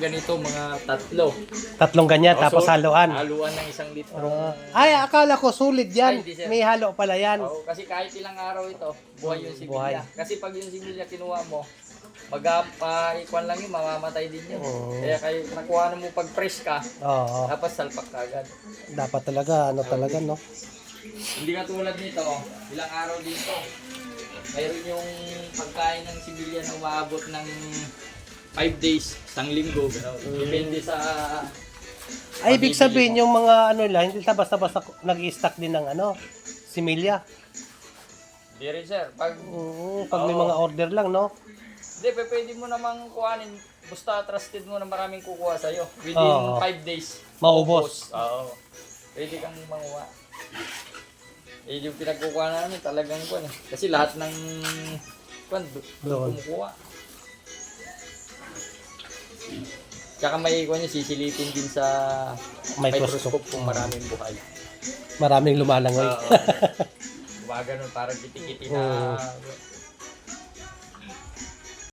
Ganito mga tatlo. Tatlong ganyan, tapos So, haluan. Haluan ng 1 litro. Ay, akala ko solid yan. Ay, hindi, sir. May halo pala yan. Oo, kasi kahit ilang araw ito, buhay yung Buhay. similya. Kasi pag yung similya kinuha mo, ikwan lang yun, mamamatay din yun. Kaya kayo, nakuha mo pag fresh ka, Oo. tapos salpak ka agad. Dapat talaga, ano talaga, no? Hindi ka tulad nito, ilang araw dito. Mayroon yung pagkain ng similya na umaabot ng 5 days, 1 linggo. Depende sa... Ay, ibig sabihin yung mga ano lang, hindi basta-basta nag-i-stock din ng ano, similya. Hindi rin sir, pag Pag may mga order lang, no? Hindi, pwede mo namang kuhanin. Basta trusted mo na maraming kukuha sa'yo. Within Oo. 5 days. Maubos. Oo. Pwede kang manguha. Yung pinagkukuha namin talagang kuhan eh. Kasi lahat ng kuhan, Doon. kumukuha. Tsaka may kuhan yung sisilipin din sa Microscope. kung maraming buhay. Maraming lumalangoy. Gumagano parang kitikiti na